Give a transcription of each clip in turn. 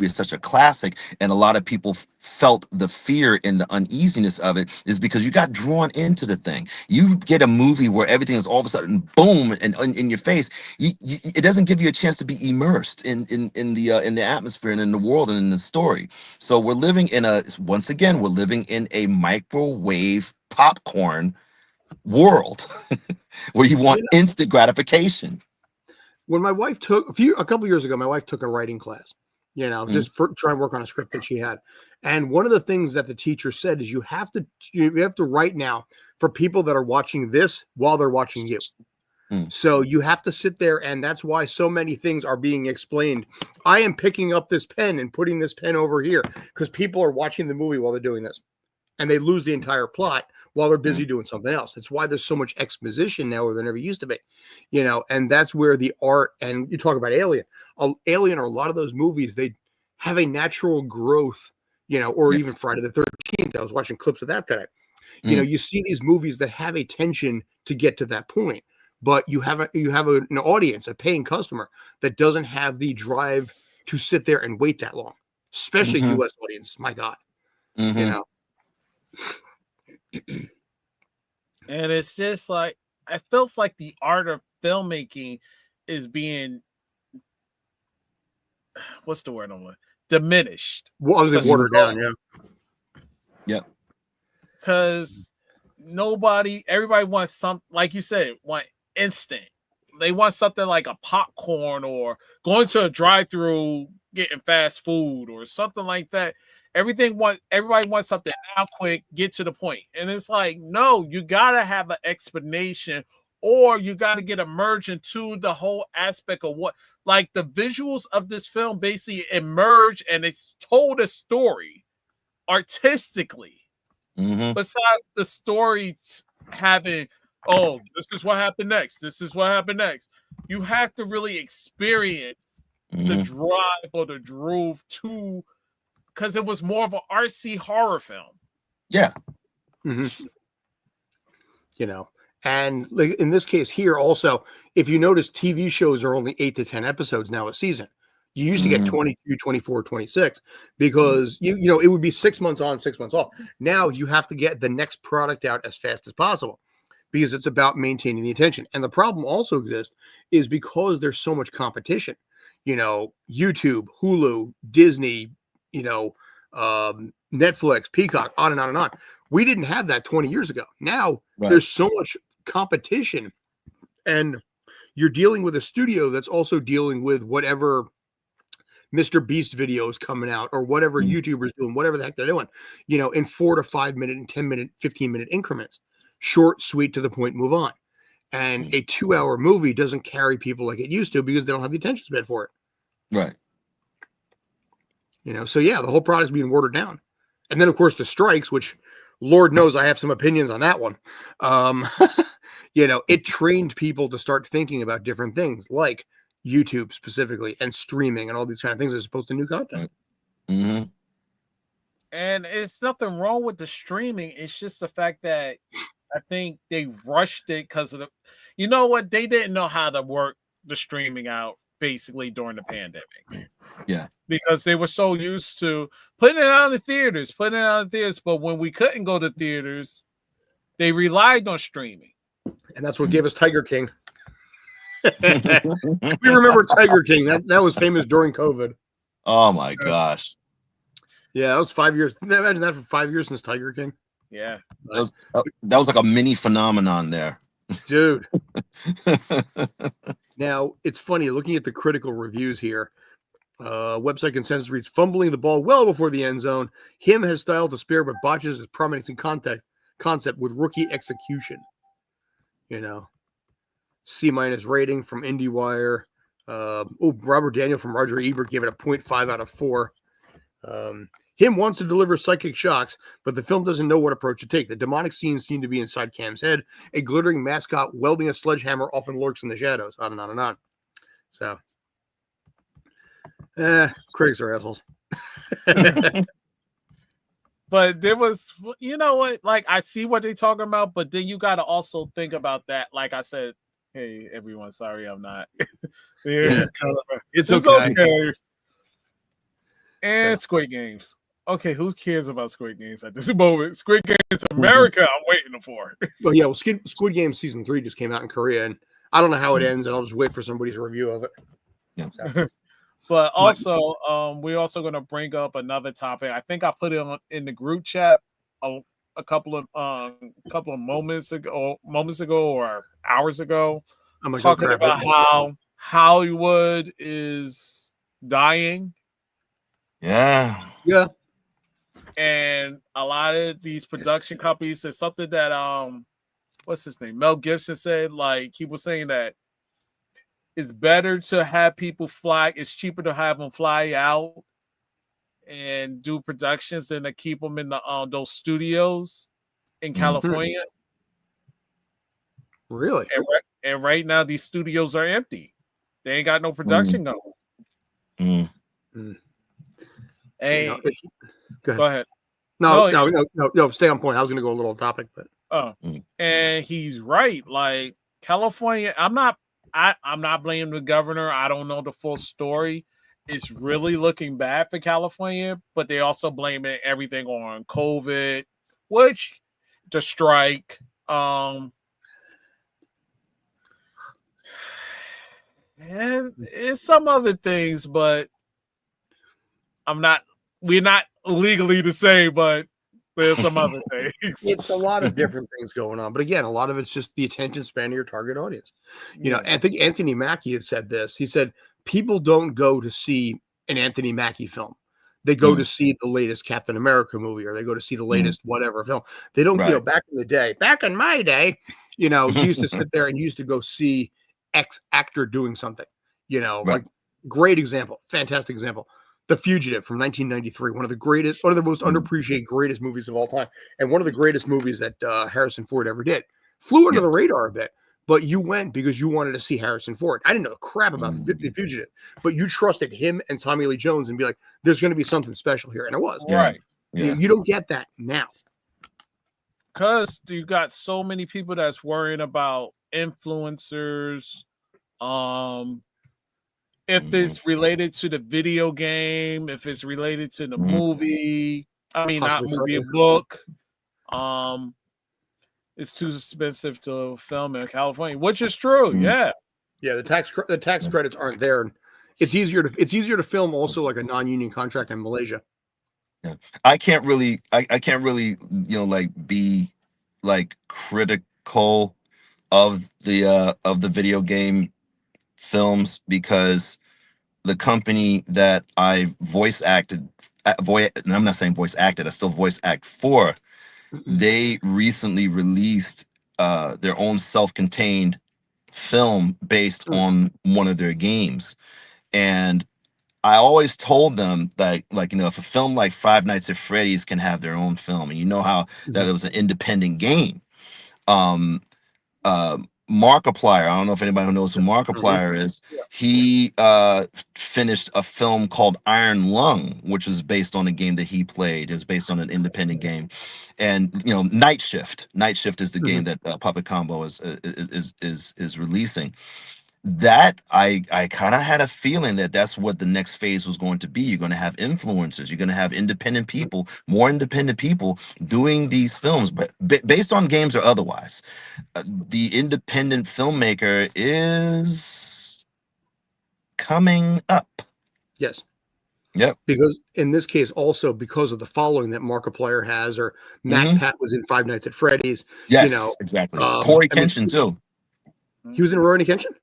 movie is such a classic, and a lot of people felt the fear and the uneasiness of it, is because you got drawn into the thing. You get a movie where everything is all of a sudden boom and in your face. It doesn't give you a chance to be immersed in the atmosphere and in the world and in the story. So we're living in a once again we're living in a microwave popcorn world where you want instant gratification. When my wife took a couple years ago, my wife took a writing class, just for trying to work on a script that she had. And one of the things that the teacher said is you have to write now for people that are watching this while they're watching you. So you have to sit there, and that's why so many things are being explained. I am picking up this pen and putting this pen over here because people are watching the movie while they're doing this, and they lose the entire plot while they're busy doing something else. It's why there's so much exposition now where there never used to be, and that's where the art, and you talk about Alien or a lot of those movies, they have a natural growth, or even Friday the 13th. I was watching clips of that today. You see these movies that have a tension to get to that point, but you have an audience, a paying customer that doesn't have the drive to sit there and wait that long, especially U.S. audiences. My God, And it's just like, it feels like the art of filmmaking is being, what's the word I'm with? Diminished. Well, I was watered down, Yep. Because everybody wants something, like you said, want instant. They want something like a popcorn or going to a drive-through, getting fast food or something like that. Everybody wants something now, quick, get to the point. And it's like, no, you gotta have an explanation, or you gotta get immersed into the whole aspect of what, like the visuals of this film basically emerge, and it's told a story artistically. Besides the story having, oh, this is what happened next. This is what happened next. You have to really experience the drive or the groove to, because it was more of an artsy horror film. Yeah. And like in this case here also, if you notice, TV shows are only 8 to 10 episodes now a season. You used to get 22, 24, 26 because it would be 6 months on, 6 months off. Now you have to get the next product out as fast as possible because it's about maintaining the attention. And the problem also exists is because there's so much competition. YouTube, Hulu, Disney, Netflix, Peacock, on and on and on. We didn't have that 20 years ago. Now there's so much competition, and you're dealing with a studio that's also dealing with whatever Mr. Beast videos coming out or whatever YouTubers doing, whatever the heck they're doing, in 4 to 5 minute and 10 minute, 15 minute increments, short, sweet, to the point, move on. And a 2-hour movie doesn't carry people like it used to because they don't have the attention span for it. Right. So yeah, the whole product's being watered down. And then of course the strikes, which Lord knows I have some opinions on that one. It trained people to start thinking about different things like YouTube specifically and streaming and all these kind of things as opposed to new content. And it's nothing wrong with the streaming. It's just the fact that I think they rushed it because of they didn't know how to work the streaming out basically during the pandemic. Yeah. Because they were so used to putting it out in the theaters. But when we couldn't go to theaters, they relied on streaming. And that's what gave us Tiger King. We remember Tiger King. That was famous during COVID. Oh my gosh. Yeah, that was 5 years. Imagine that for 5 years since Tiger King. Yeah. That was like a mini phenomenon there. Dude. Now, it's funny, looking at the critical reviews here, website consensus reads, fumbling the ball well before the end zone. Him has style to spare, but botches his prominence in concept with rookie execution. C- rating from IndieWire. Robert Daniel from Roger Ebert gave it a 0.5 out of 4. Him wants to deliver psychic shocks, but the film doesn't know what approach to take. The demonic scenes seem to be inside Cam's head. A glittering mascot welding a sledgehammer often lurks in the shadows. On and on and on. So, critics are assholes. But there was, like, I see what they're talking about, but then you got to also think about that. Like I said, hey, everyone, sorry I'm not. It's okay. And Squid Games. Okay, who cares about Squid Games at this moment? Squid Games America, I'm waiting for. Well, yeah, well, Squid Game season 3 just came out in Korea, and I don't know how it ends, and I'll just wait for somebody's review of it. Yeah. So, But also, we're also going to bring up another topic. I think I put it in the group chat a couple of moments ago or hours ago, talking about how Hollywood is dying. Yeah. Yeah. And a lot of these production companies, there's something that what's his name? Mel Gibson said, like he was saying that it's better to have people fly. It's cheaper to have them fly out and do productions than to keep them in the those studios in California. Really? And right now these studios are empty. They ain't got no production going. Hey, go ahead. No, stay on point. I was going to go a little off topic, but and he's right. Like California, I'm not blaming the governor. I don't know the full story. It's really looking bad for California, but they also blaming everything on COVID, which the strike, and it's some other things, but we're not legally the same, but there's some other things. It's a lot of different things going on. But again, a lot of it's just the attention span of your target audience. You know, I think Anthony Mackie had said this. He said, people don't go to see an Anthony Mackie film. They go to see the latest Captain America movie, or they go to see the latest whatever film. They don't, back in my day, you used to sit there and you used to go see X actor doing something, like great example, fantastic example. The Fugitive from 1993, one of the most underappreciated, greatest movies of all time, and one of the greatest movies that Harrison Ford ever did. Flew under the radar a bit, but you went because you wanted to see Harrison Ford. I didn't know crap about The Fugitive, but you trusted him and Tommy Lee Jones and be like, "There's going to be something special here," and it was. Right. Yeah. You don't get that now. Because you got so many people that's worrying about influencers, if it's related to the video game, if it's related to the movie, not movie, book, it's too expensive to film in California, which is true. Yeah. The tax credits aren't there. And it's easier to film also like a non-union contract in Malaysia. Yeah. I can't really, be like critical of the video game films, because the company that I voice acted, and I'm not saying voice acted, I still voice act for, they recently released their own self-contained film based on one of their games. And I always told them that, if a film like Five Nights at Freddy's can have their own film, and how that it was an independent game, Markiplier, I don't know if anybody who knows who Markiplier is, he finished a film called Iron Lung, which is based on a game that he played. It was based on an independent game. And Night Shift is the game that Puppet Combo is releasing. That I kind of had a feeling that that's what the next phase was going to be. You're going to have influencers, you're going to have independent people, more independent people doing these films, but based on games or otherwise. The independent filmmaker is coming up. Yes. Yep. Because in this case, also because of the following that Markiplier has, or Matt Pat was in Five Nights at Freddy's. Yes, exactly. Corey Kenshin too. He was in Rurouni Kenshin?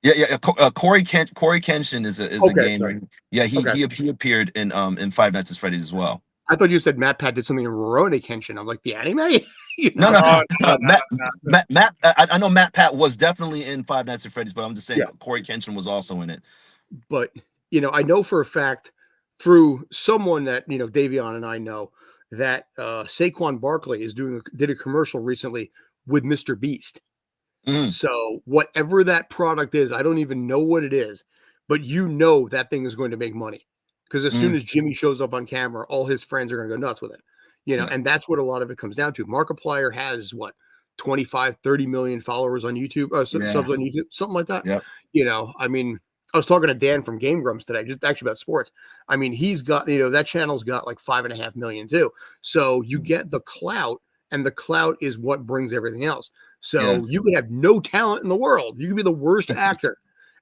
Yeah. Corey Kenshin is a gamer. Sorry. Yeah, he appeared in Five Nights at Freddy's as well. I thought you said Matt Pat did something in Rurouni Kenshin. I'm like, the anime? No. Matt. I know Matt Pat was definitely in Five Nights at Freddy's, but I'm just saying Corey Kenshin was also in it. But I know for a fact through someone that Davion and I know that Saquon Barkley did a commercial recently with Mr. Beast. So whatever that product is, I don't even know what it is, but that thing is going to make money, because as soon as Jimmy shows up on camera, all his friends are going to go nuts with it, and that's what a lot of it comes down to. Markiplier has 25, 30 million followers on YouTube, subs on YouTube, something like that. I was talking to Dan from Game Grumps today, just actually about sports. I mean, he's got, that channel's got like 5.5 million too. So you get the clout, and the clout is what brings everything else. So Yes. you could have no talent in the world. You could be the worst actor,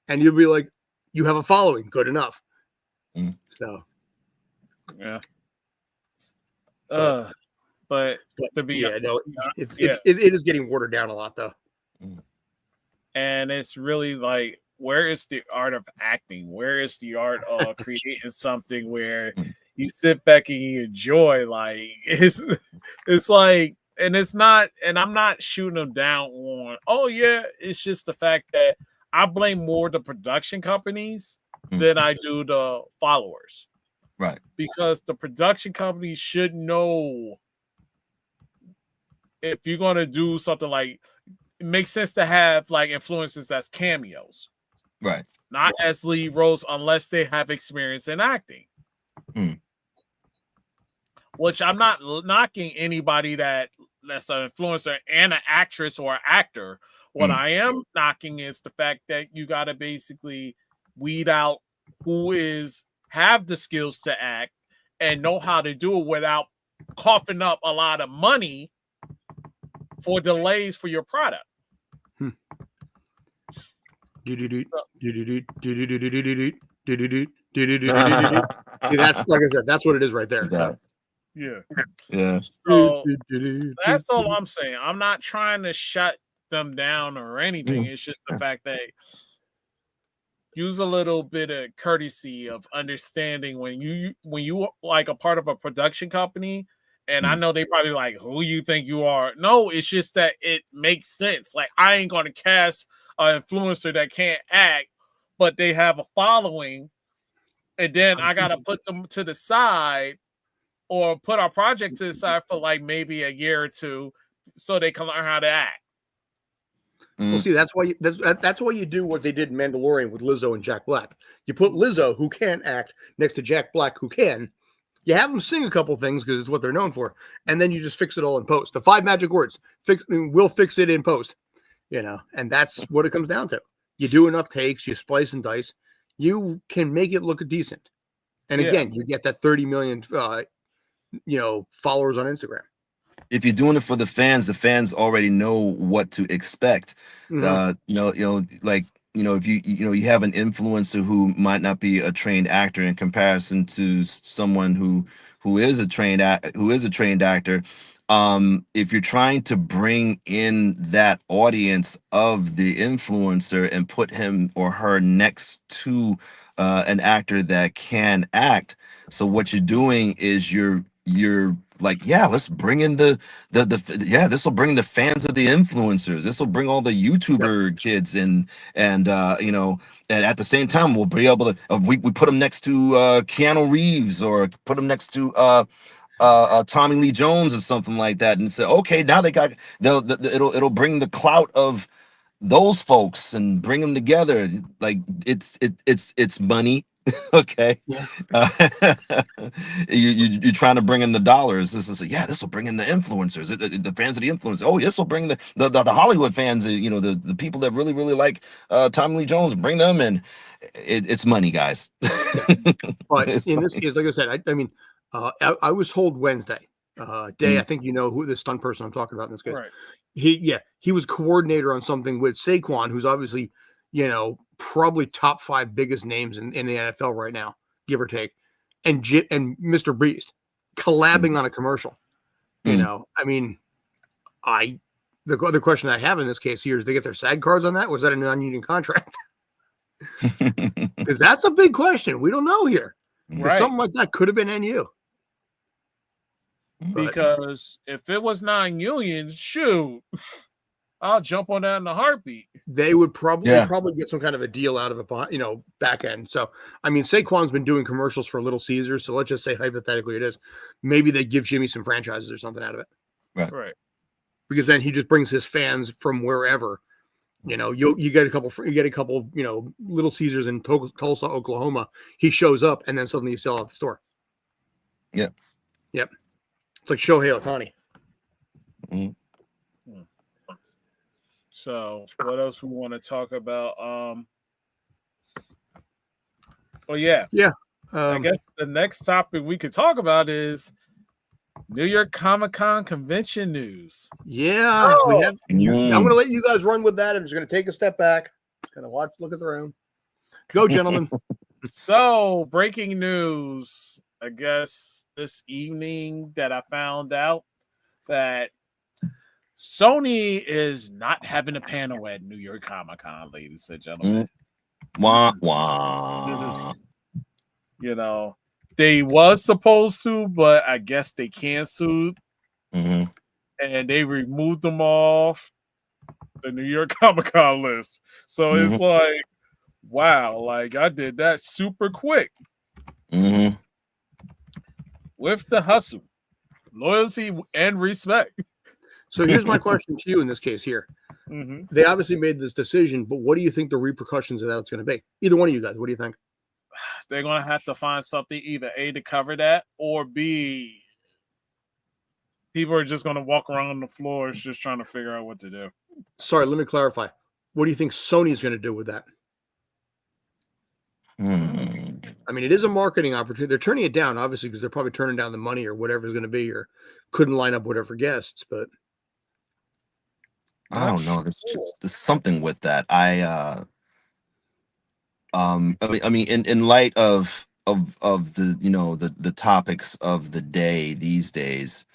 and you'll be like, you have a following, good enough. Mm. So, Yeah. But- But but to be yeah, no, it is getting watered down a lot though. and it's really like, where is the art of acting? Where is the art of creating something where you sit back and you enjoy? Like, it's like, and it's not, and I'm not shooting them down on, oh yeah, it's just the fact that I blame more the production companies than I do the followers. Right. Because the production companies should know if you're going to do something like, it makes sense to have like influencers as cameos, Right. not as lead roles, unless they have experience in acting. Which I'm not knocking anybody that's an influencer and an actress or an actor. What I am knocking is the fact that you got to basically weed out who have the skills to act and know how to do it without coughing up a lot of money for delays for your product. See, that's, like I said, that's what it is right there. Yeah. Yeah. So that's all I'm saying. I'm not trying to shut them down or anything. It's just the fact that use a little bit of courtesy of understanding when you like a part of a production company. And I know they probably like, who you think you are? No, it's just that it makes sense. Like, I ain't going to cast an influencer that can't act, but they have a following. And then I got to put them to the side or put our project to the side for like maybe a year or two so they can learn how to act. Well, see, that's why you do what they did in Mandalorian with Lizzo and Jack Black. You put Lizzo, who can't act, next to Jack Black, who can. You have them sing a couple things because it's what they're known for, and then you just fix it all in post. The 5 magic words: we'll fix it in post. And that's what it comes down to. You do enough takes, you splice and dice, you can make it look decent. And again, you get that 30 million, followers on Instagram. If you're doing it for the fans already know what to expect. Like, if you have an influencer who might not be a trained actor in comparison to someone who is a trained actor. If you're trying to bring in that audience of the influencer and put him or her next to an actor that can act, so what you're doing is you're like, yeah, let's bring in this will bring the fans of the influencers. This will bring all the YouTuber kids in, and and at the same time we'll be able to we put them next to Keanu Reeves, or put them next to Tommy Lee Jones or something like that, and say, okay, now it'll bring the clout of those folks and bring them together. Like, it's money. Okay. Yeah. You're trying to bring in the dollars. This will bring in the influencers, the fans of the influencers. Oh, this will bring the Hollywood fans, the people that really like Tommy Lee Jones, bring them in. It's money, guys. But in this case, like I said, I was told Wednesday, Day, I think who the stunt person I'm talking about in this case. Right. He was coordinator on something with Saquon, who's obviously, probably top 5 biggest names in the NFL right now, give or take, and Mr. Beast collabing on a commercial. The question I have in this case here is, they get their SAG cards on that? Was that a non-union contract? Because that's a big question. We don't know here. Right. Something like that could have been NU. Because if it was non-union, shoot, I'll jump on that in a heartbeat. They would probably get some kind of a deal out of it, back end. So, Saquon's been doing commercials for Little Caesars. So let's just say hypothetically it is. Maybe they give Jimmy some franchises or something out of it. Right. Because then he just brings his fans from wherever. You get a couple, Little Caesars in Tulsa, Oklahoma. He shows up, and then suddenly you sell out the store. Yep. It's like Shohei Ohtani. Mm-hmm. So what else we want to talk about? Well, yeah. I Um, guess the next topic we could talk about is New York Comic Con convention news. yeah, we have. I'm Mm. going to let you guys run with that. I'm just going to take a step back. Going to look at the room. Go, gentlemen. So, breaking news, I guess this evening that I found out that Sony is not having a panel at New York Comic Con, ladies and gentlemen. Wah, wah. You know, they was supposed to, but I guess they canceled Mhm. and they removed them off the New York Comic Con list. So it's like, wow, like I did that super quick Mhm. with the hustle, loyalty, and respect. So here's my question to you in this case here. Mhm. They obviously made this decision, but what do you think the repercussions of that's going to be? Either one of you guys, what do you think? They're gonna have to find something either A to cover that, or B, people are just gonna walk around the floors just trying to figure out what to do. Sorry, let me clarify. What do you think Sony's going to do with that? Hmm. I mean, it is a marketing opportunity. They're turning it down, obviously, because they're probably turning down the money or whatever it's going to be, or couldn't line up whatever guests. But I don't know. There's something with that. I mean, in light of the the topics of the day these days,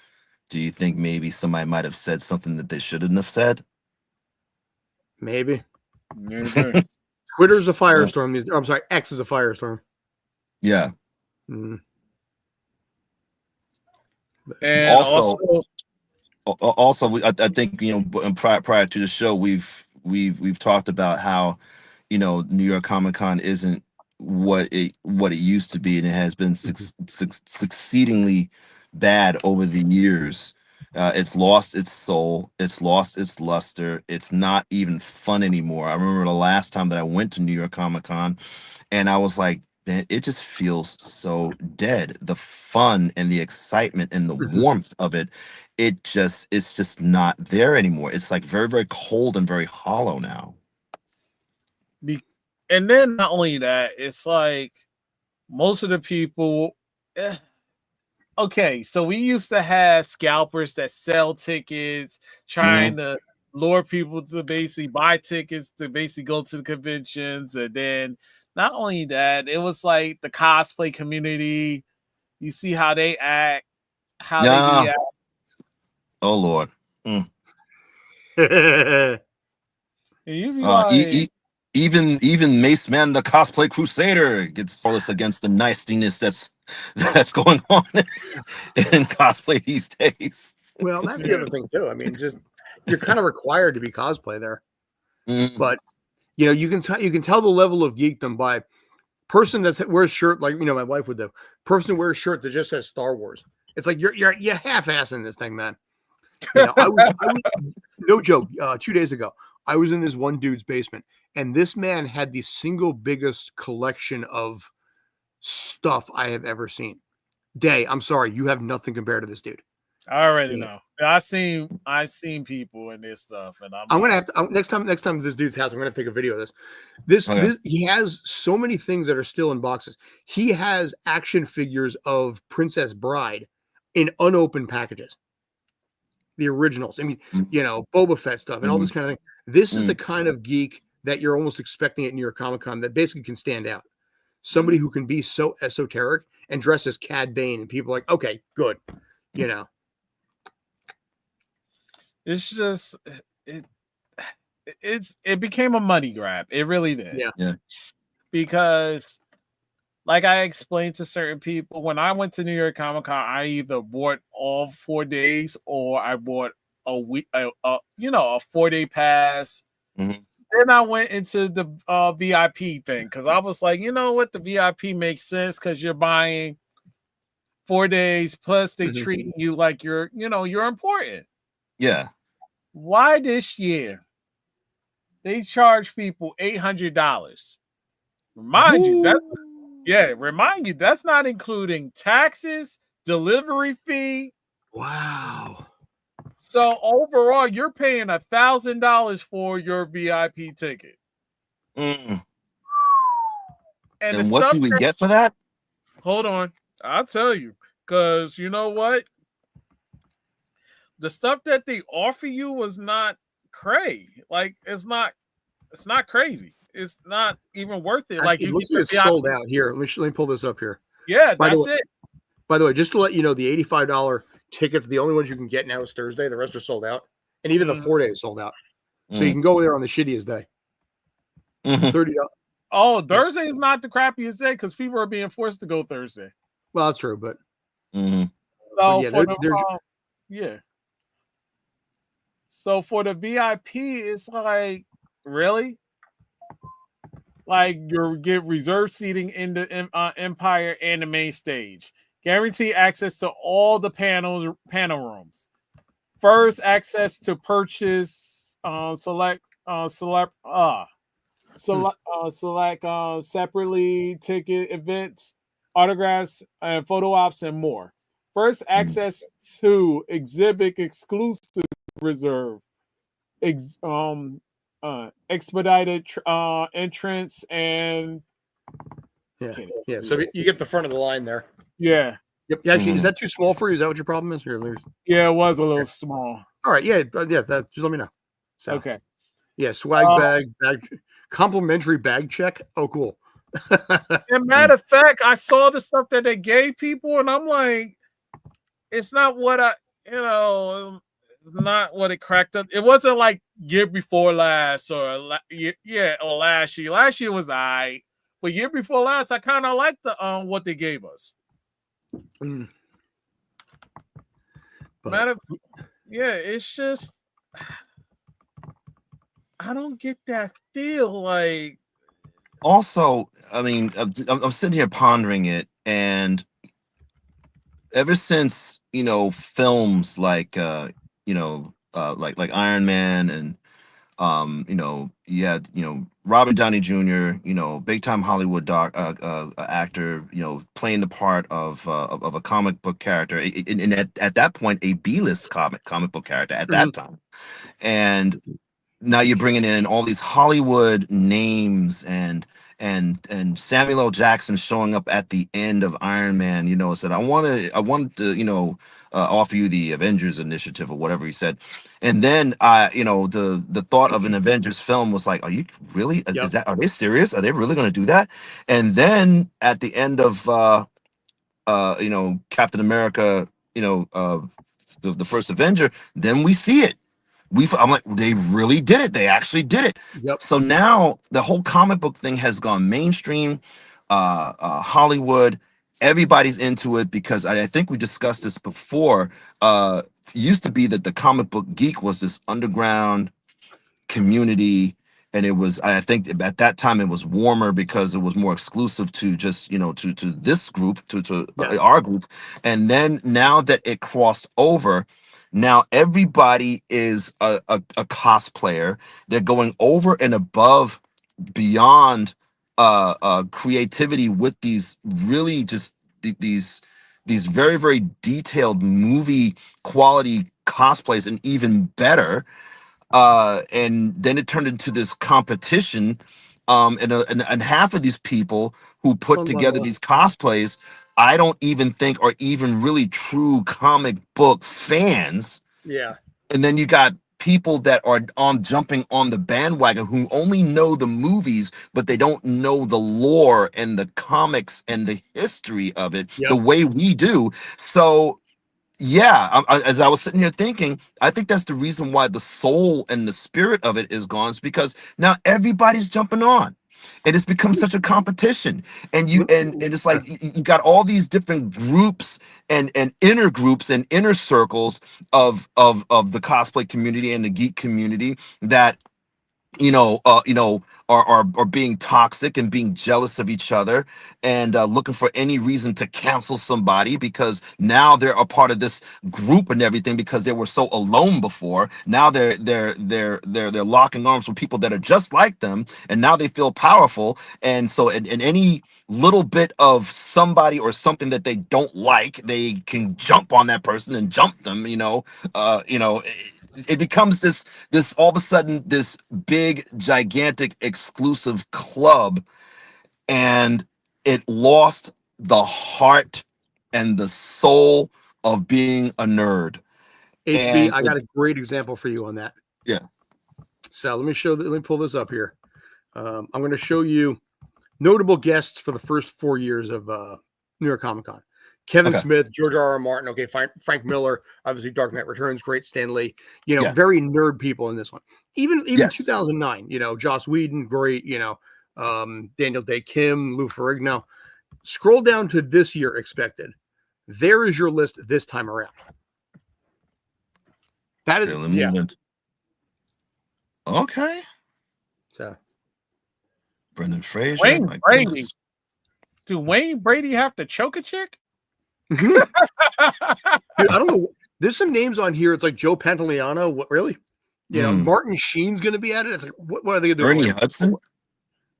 do you think maybe somebody might have said something that they shouldn't have said? maybe Maybe. Twitter's a firestorm. I'm sorry, X is a firestorm. Yeah. Mm. And Also, also I think prior to the show we've talked about how New York Comic Con isn't what it used to be, and it has been succeedingly bad over the years. It's lost its soul. It's lost its luster. It's not even fun anymore. I remember the last time that I went to New York Comic Con, and I was like, man, it just feels so dead. The fun and the excitement and the warmth of it, it's just not there anymore. It's like very, very cold and very hollow now. and then not only that, it's like most of the people. Okay, so we used to have scalpers that sell tickets, trying to lure people to basically buy tickets to basically go to the conventions, and then not only that, it was like the cosplay community. You see how they act, how they Yeah. react. Oh Lord. And you be like, Even Mace Man, the cosplay crusader, gets all this against the nastiness that's going on in cosplay these days. Well, that's the other thing too. I mean, just you're kind of required to be cosplay there, but you can tell the level of geekdom by person that wears a shirt like my wife would do. Person wears a shirt that just says Star Wars. It's like you're half-assing this thing, man. I was no joke. 2 days ago, I was in this one dude's basement, and this man had the single biggest collection of stuff I have ever seen. I'm sorry, you have nothing compared to this dude. I already know. I seen people in this stuff, and I'm gonna have to next time at this dude's house. I'm gonna take a video of this. This he has so many things that are still in boxes. He has action figures of Princess Bride in unopened packages. The originals. I mean, Boba Fett stuff and all this kind of thing. This is the kind of geek that you're almost expecting at New York Comic Con that basically can stand out. Somebody who can be so esoteric and dress as Cad Bane, and people are like, okay, good. It's just it became a money grab. It really did. Yeah. Because like I explained to certain people, when I went to New York Comic Con, I either bought all 4 days or I bought a week, a 4-day pass. Then I went into the VIP thing because I was like, you know what, the VIP makes sense because you're buying 4 days plus they treat you like you're important. Yeah. Why this year they charge people $800? Remind you that's not including taxes, delivery fee. Wow. So overall, you're paying $1,000 for your VIP ticket. And the And what stuff do we that get for that? hold on, I'll tell you, because you know what, the stuff that they offer you was not cray. Like it's not crazy. It's not even worth it. Like It you looks get like the it's sold VIP. out here. Let me pull this up here. Yeah, By the that's way, it. just to let you know, the $85 tickets, the only ones you can get now is Thursday. The rest are sold out, and even the Mhm. 4 days sold out. So you Mm. can go there on the shittiest day. Mhm. $30. Oh, Thursday is not the crappiest day because people are being forced to go Thursday. Well, that's true, but Mhm. So yeah, for the there's yeah. So for the VIP, it's like really like you get reserved seating in the Empire and the main stage. Guarantee access to all the panel rooms. First access to purchase select separately ticket events, autographs, and photo ops, and more. First access to exhibit exclusive reserve, ex, expedited entrance, and yeah. So you get the front of the line there. yeah, Yep. Actually, is Mhm. that too small for you? Is that what your problem is? Here, yeah, it was a little small. all right. Yeah. Yeah. That, just let me know. So, Okay. yeah. Swag Uh, bag, complimentary bag check. Oh, cool. and matter of fact, I saw the stuff that they gave people, and I'm like, it's not what not what it cracked up. It wasn't like year before last or or last year. Last year was I, but year before last, I kind of liked the what they gave us. Mm. But Matter, yeah, it's just I don't get that feel like Also, I mean, I'm sitting here pondering it, and ever since films like like Iron Man and you had Robert Downey Jr., big time Hollywood actor, playing the part of a comic book character, and at that point a B-list comic book character at that time, and now you're bringing in all these Hollywood names and Samuel L. Jackson showing up at the end of Iron Man, said I want to offer you the Avengers initiative or whatever he said. And then the thought of an Avengers film was like, are you really yep. are they serious? Are they really going to do that? And then at the end of Captain America, the first Avenger, then we see it. I'm like, they really did it. They actually did it. Yep. So now the whole comic book thing has gone mainstream. Hollywood, everybody's into it because I think we discussed this before. It used to be that the comic book geek was this underground community, and it was, I think at that time it was warmer because it was more exclusive to just to this group, to Yes. our group. And then now that it crossed over, now everybody is a cosplayer. They're going over and above, beyond creativity with these really just these very very detailed movie quality cosplays, and even better. And then it turned into this competition. And half of these people who put Fun together level up. these cosplays, I don't even think are even really true comic book fans. Yeah. And then you got people that are on jumping on the bandwagon who only know the movies, but they don't know the lore and the comics and the history of it the Yep. way we do. So yeah, as I was sitting here thinking, I think that's the reason why the soul and the spirit of it is gone. Is because now everybody's jumping on, and it's become such a competition. And and it's like you got all these different groups and inner groups and inner circles of the cosplay community and the geek community that are being toxic and being jealous of each other, and looking for any reason to cancel somebody because now they're a part of this group and everything, because they were so alone before. Now they're locking arms with people that are just like them, and now they feel powerful. And so in any little bit of somebody or something that they don't like, they can jump on that person and jump them. It becomes this all of a sudden this big gigantic exclusive club, and it lost the heart and the soul of being a nerd. HB, I got a great example for you on that. Yeah. So let me pull this up here. I'm going to show you notable guests for the first 4 years of New York Comic Con. Kevin Smith, George R.R. Martin, Frank Miller, obviously Dark Knight Returns, great Stan Lee, very nerd people in this one. Even 2009, Joss Whedon, great, Daniel Day Kim, Lou Ferrigno. Scroll down to this year expected. There is your list this time around. That is, Okay. So, Brendan Fraser. Wayne Brady. Do Wayne Brady have to choke a chick? Dude, I don't know. There's some names on here. It's like Joe Pantoliano. What, really? Martin Sheen's going to be at it. It's like, what are they going to do? Ernie Hudson?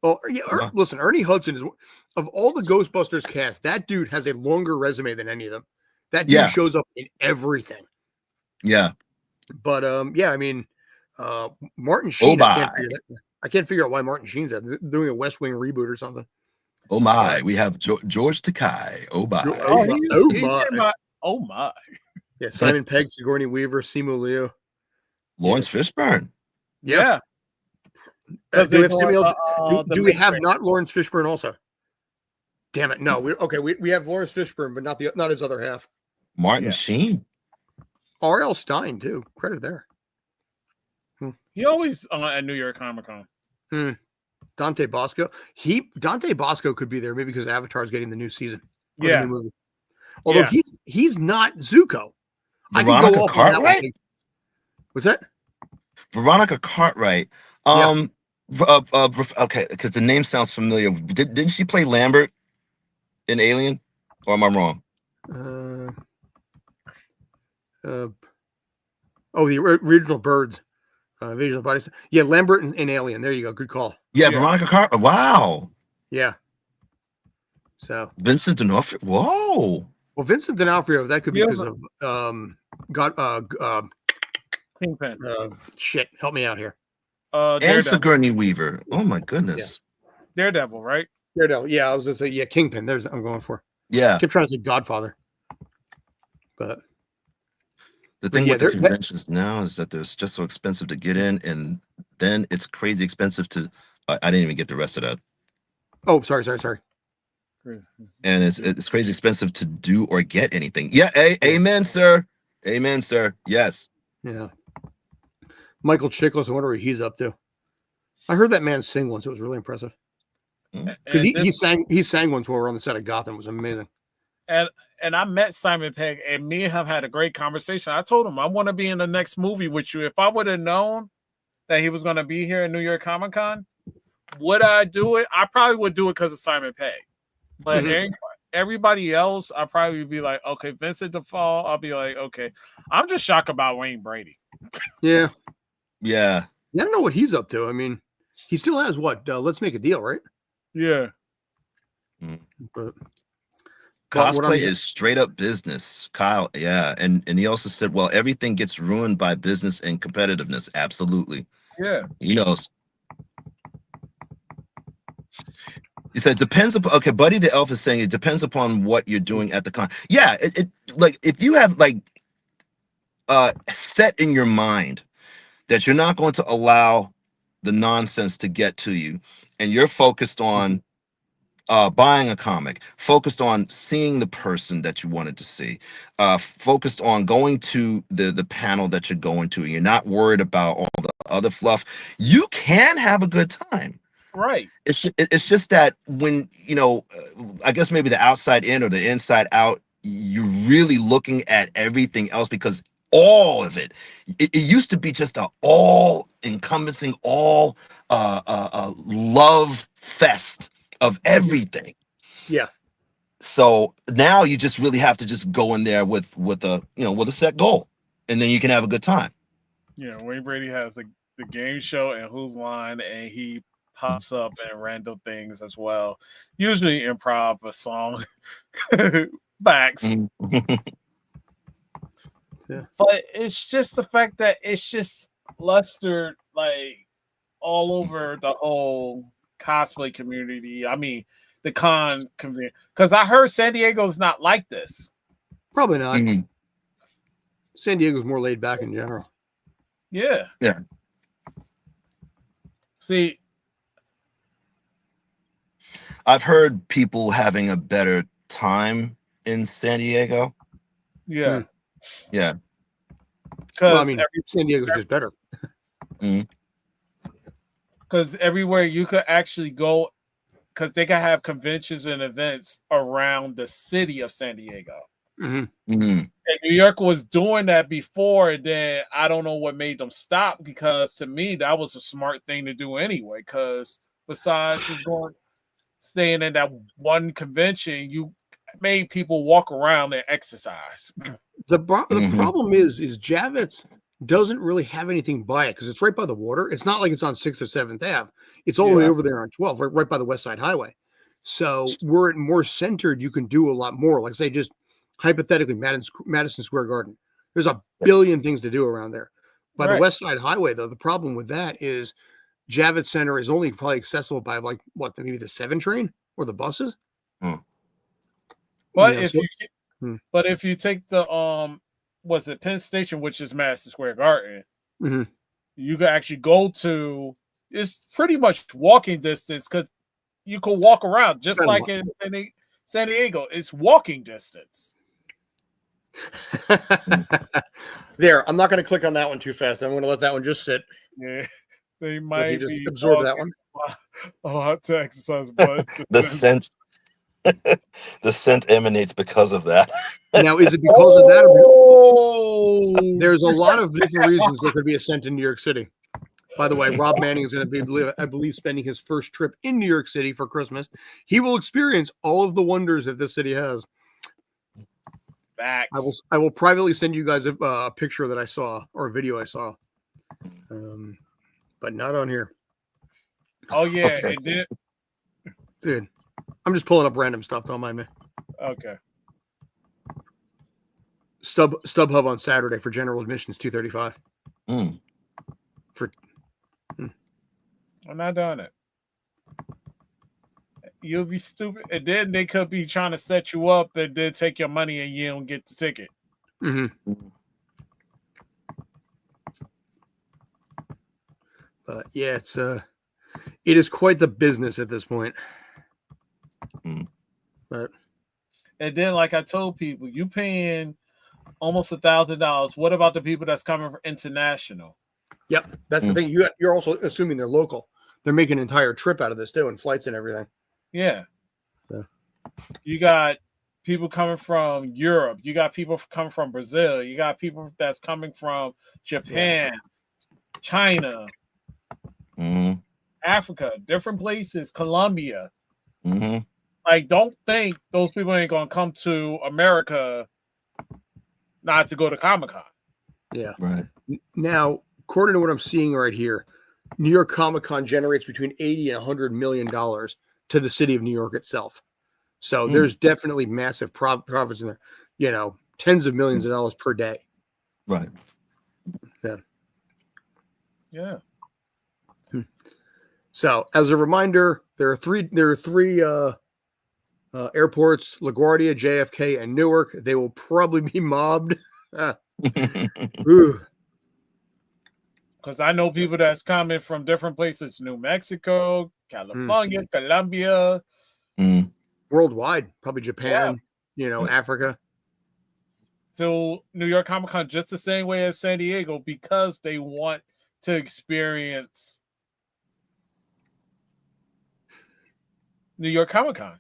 Oh, yeah. Listen, Ernie Hudson is, of all the Ghostbusters cast, that dude has a longer resume than any of them. That dude shows up in everything. Yeah. But, I mean, Martin Sheen, I can't figure out why Martin Sheen's doing a West Wing reboot or something. Oh my, we have George Takei. Oh my. Oh my. Yeah, Simon Pegg, Sigourney Weaver, Simu Liu. Lawrence Fishburne. Yeah. Do we have not Lawrence Fishburne also? Damn it. No, we have Lawrence Fishburne, but not his other half. Martin Sheen. R.L. Stein, too. Credit there. He always at New York Comic Con. Dante Bosco. Dante Bosco could be there maybe because Avatar's getting the new season. Yeah. The new movie. Although he's not Zuko. Veronica Cartwright. What's that? Veronica Cartwright. Okay, because the name sounds familiar. Didn't she play Lambert in Alien? Or am I wrong? The original Birds. Invasion of the Body. Yeah, Lambert and Alien. There you go. Good call. Yeah, Veronica Cartwright. Wow. Yeah. So Vincent D'Onofrio. Whoa. Well, Vincent D'Onofrio, that could be because of Kingpin. Shit, help me out here. And Sigourney Weaver. Oh my goodness. Yeah. Daredevil, right? Daredevil. Yeah, I was gonna say Kingpin. There's I'm going for. Yeah. I kept trying to say Godfather, but the thing with the conventions now is that they're just so expensive to get in, and then it's crazy expensive to. I didn't even get the rest of that. Oh, sorry. And it's crazy expensive to do or get anything. Yeah, amen, sir. Amen, sir. Yes. Yeah. Michael Chiklis, I wonder what he's up to. I heard that man sing once. It was really impressive. Because he sang once while we were on the set of Gotham. It was amazing. And I met Simon Pegg, and me and him had a great conversation. I told him I want to be in the next movie with you. If I would have known that he was going to be here in New York Comic Con, would I do it? I probably would do it because of Simon Pegg. But everybody else, I'd probably be like, okay, Vincent D'Onofrio, I'll be like, okay. I'm just shocked about Wayne Brady. Yeah. Yeah. I don't know what he's up to. I mean, he still has what? Let's Make a Deal, right? Yeah. But cosplay is straight up business, Kyle. Yeah. And he also said, well, everything gets ruined by business and competitiveness. Absolutely. Yeah. He knows. He said, depends upon, okay, Buddy the Elf is saying it depends upon what you're doing at the con. Yeah, it like if you have like set in your mind that you're not going to allow the nonsense to get to you, and you're focused on buying a comic, focused on seeing the person that you wanted to see, focused on going to the panel that you're going to, and you're not worried about all the other fluff, you can have a good time. Right. It's just that when, I guess maybe the outside in or the inside out, you're really looking at everything else because all of it used to be just a all encompassing, all love fest of everything. Yeah. So now you just really have to just go in there with a set goal, and then you can have a good time. Yeah, Wayne Brady has the game show and Who's Line, and he pops up in random things as well. Usually improv a song. Backs. Yeah. But it's just the fact that it's just lustered like all over the whole cosplay community. I mean, the con convention. Because I heard San Diego's not like this. Probably not. Mhm. San Diego's more laid back in general. Yeah. Yeah. See, I've heard people having a better time in San Diego. yeah. Yeah. Because Well, I mean, San Diego's just better. because everywhere you could actually go, because they can have conventions and events around the city of San Diego. hmm Mhm. And New York was doing that before, and then I don't know what made them stop, because to me that was a smart thing to do anyway. Because besides just staying in that one convention, you made people walk around and exercise. The Mhm. problem is Javits doesn't really have anything by it because it's right by the water. It's not like it's on 6th or 7th Ave. It's all the way Yeah. over there on 12, right by the West Side Highway. So were it more centered, you can do a lot more. Like say, just hypothetically, Madison Square Garden. There's a billion things to do around there. By the Right. West Side Highway, though, the problem with that is Javits Center is only probably accessible by like what, maybe the 7 train or the buses. But Yeah, if so- if you take the was it Penn Station, which is Madison Square Garden, Mhm. you could actually go to. It's pretty much walking distance because you could walk around just Kinda like in San Diego. It's walking distance. There, I'm not going to click on that one too fast. I'm going to let that one just sit. Yeah, they Let might you just be absorb that one. a lot to exercise, but The scent the scent emanates because of that. Now, is it because of that? Or Oh, there's a lot of different reasons there could be a scent in New York City. By the way, Rob Manning is going to be, I believe, spending his first trip in New York City for Christmas. He will experience all of the wonders that this city has. facts. I will privately send you guys a picture that I saw or a video I saw, but not on here, Oh yeah, Okay. it did. dude. I'm just pulling up random stuff. Don't mind me. Okay. StubHub on Saturday for general admissions, $235. Mm. I'm not doing it. You'll be stupid, and then they could be trying to set you up and then take your money and you don't get the ticket. Mm-hmm. But yeah, it is quite the business at this point. But And then, like I told people, you paying almost $1,000. What about the people that's coming from international? yep, that's the thing. You're also assuming they're local. They're making an entire trip out of this too, and flights and everything. Yeah. Yeah. You got people coming from Europe. You got people coming from Brazil. You got people that's coming from Japan, China, Mhm. Africa, different places, Colombia. Mhm. Like, don't think those people ain't gonna come to America not to go to Comic-Con. Yeah. Right. Now, according to what I'm seeing right here, New York Comic Con generates between $80 and $100 million to the city of New York itself. So there's definitely massive profits in there. You know, tens of millions of dollars per day. Right. Yeah. So, as a reminder, there are three airports: LaGuardia, JFK, and Newark. They will probably be mobbed. Ooh. Because I know people that's coming from different places: New Mexico, California, Colombia. Mm. Worldwide, probably Japan, Africa. To New York Comic Con just the same way as San Diego, because they want to experience New York Comic Con.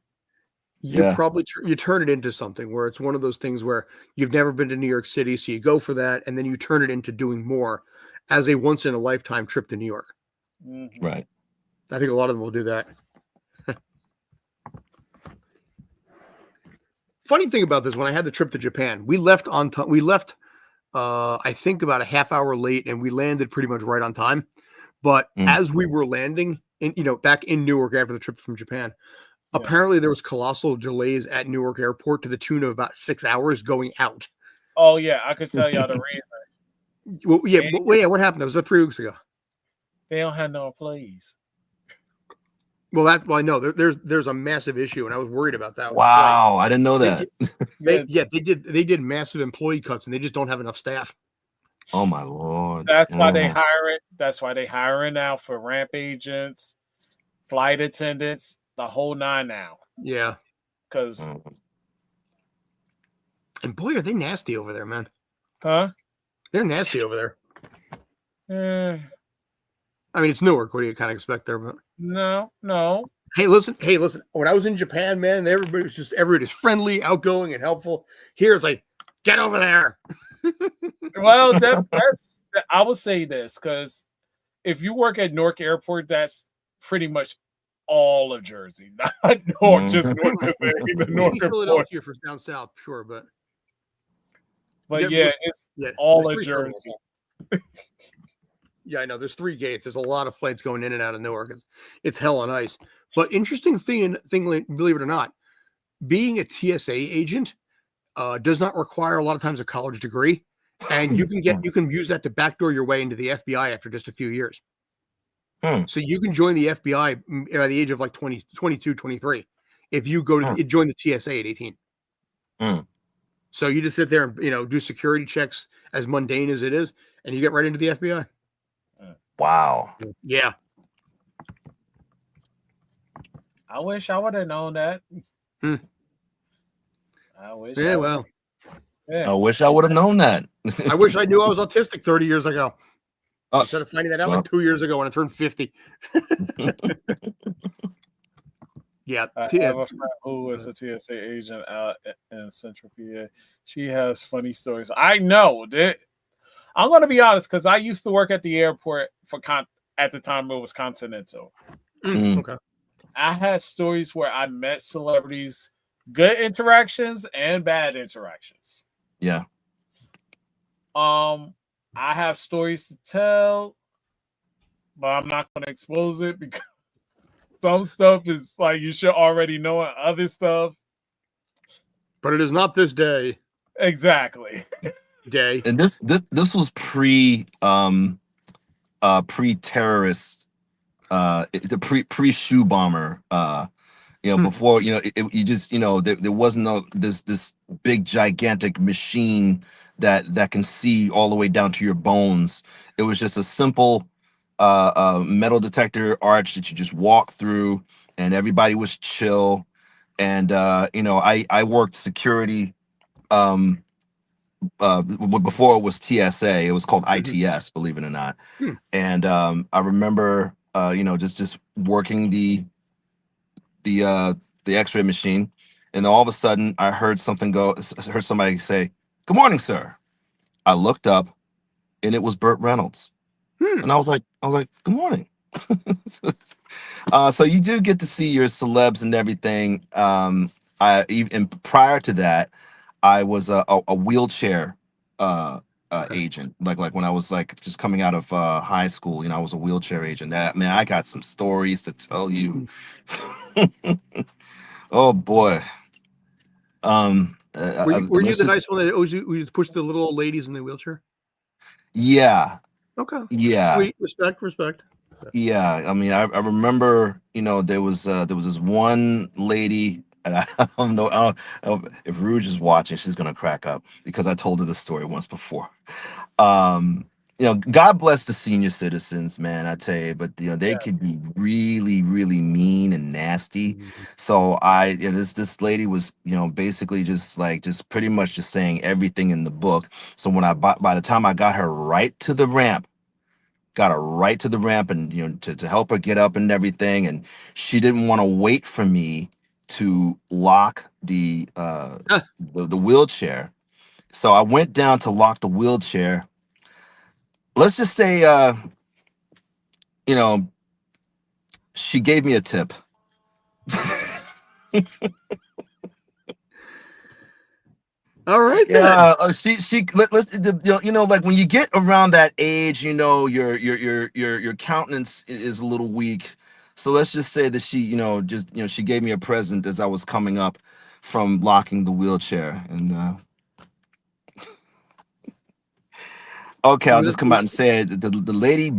You Yeah. probably you turn it into something where it's one of those things where you've never been to New York City, so you go for that, and then you turn it into doing more as a once in a lifetime trip to New York. Mhm. Right. I think a lot of them will do that. Funny thing about this, when I had the trip to Japan, we left on time. We left, I think, about a half hour late, and we landed pretty much right on time. But as we were landing, back in Newark after the trip from Japan, apparently there was colossal delays at Newark Airport to the tune of about 6 hours going out. Oh yeah, I could tell y'all the reason. Well, what happened? That was about 3 weeks ago. They don't have no employees. Well, I know there's a massive issue, and I was worried about that. With Wow, I didn't know that. they did massive employee cuts, and they just don't have enough staff. Oh my lord. That's why they hire it. That's why they hiring now for ramp agents, flight attendants, the whole nine now. Yeah, Because and boy, are they nasty over there, man. huh? They're nasty over there. Eh, I mean, it's Newark. What do you kind of expect there? But no. hey, listen. When I was in Japan, man, everybody's friendly, outgoing, and helpful. Here it's like, get over there. Well, that's I would say this because if you work at Newark Airport, that's pretty much all of Jersey, not Newark, just Newark, the Newark Airport. Philadelphia for down south, sure, but yeah, it's all of Jersey. Terminals. Yeah, I know. There's 3 gates. There's a lot of flights going in and out of Newark. It's hell on ice. But interesting thing, believe it or not, being a TSA agent does not require a lot of times a college degree, and you can use that to backdoor your way into the FBI after just a few years. So you can join the FBI at the age of like 20, 22, 23 if you go to join the TSA at 18. So you just sit there and do security checks, as mundane as it is, and you get right into the FBI. Wow. Yeah. I wish I would have known that. I wish. Yeah, well. I wish I would have known that. I wish I knew I was autistic 30 years ago. Instead of finding that out like 2 years ago when I turned 50. Yeah. I have a friend who is a TSA agent out in Central PA. She has funny stories. I know that. I'm going to be honest because I used to work at the airport at the time it was Continental. Okay. I had stories where I met celebrities, good interactions and bad interactions. Yeah. I have stories to tell, but I'm not going to expose it because some stuff is like you should already know, and other stuff. But it is not this day. Exactly. Day. And this was pre-terrorist, the pre shoe bomber. Before you just there wasn't this big gigantic machine that can see all the way down to your bones. It was just a simple metal detector arch that you just walk through, and everybody was chill. And I worked security before it was TSA. It was called ITS, believe it or not. And I remember just working the X-ray machine, and all of a sudden I heard somebody say, "Good morning, sir." I looked up, and it was Burt Reynolds, and I was like, "Good morning." So you do get to see your celebs and everything. Even prior to that, I was a wheelchair agent. Like when I was like just coming out of high school, I was a wheelchair agent. Man, I got some stories to tell you. Oh boy. Were you the nice one that always you pushed the little old ladies in the wheelchair? Yeah. Okay. Yeah. Sweet. Respect. Yeah. I mean, I remember, there was this one lady, and I don't know if Rouge is watching, she's gonna crack up because I told her the story once before. God bless the senior citizens, man, I tell you, but they could be really, really mean and nasty. So this lady was, basically just pretty much just saying everything in the book. So when by the time I got her right to the ramp, and to help her get up and everything, and she didn't want to wait for me to lock the wheelchair. So I went down to lock the wheelchair. Let's just say, she gave me a tip. All right. Yeah. Like when you get around that age, your countenance is a little weak. So let's just say that she, she gave me a present as I was coming up from locking the wheelchair. And okay, I'll just come out and say it. The lady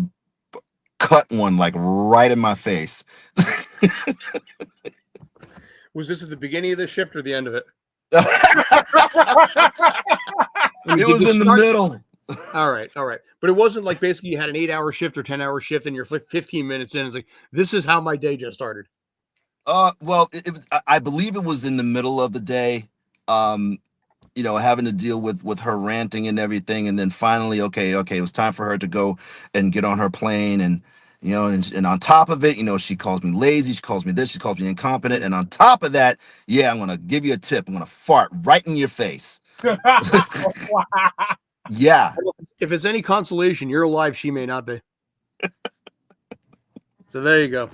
cut one like right in my face. Was this at the beginning of the shift or the end of it? It I mean, did was this in the start- middle. All right. But it wasn't like basically you had an 8-hour shift or 10-hour shift and you're 15 minutes in. It's like, this is how my day just started. Well, I believe it was in the middle of the day. You know, having to deal with her ranting and everything, and then finally, okay, it was time for her to go and get on her plane, and you know, and on top of it, you know, she calls me lazy, she calls me this, she calls me incompetent, and on top of that, yeah, I'm gonna give you a tip. I'm gonna fart right in your face. Yeah. If it's any consolation, you're alive. She may not be. So there you go.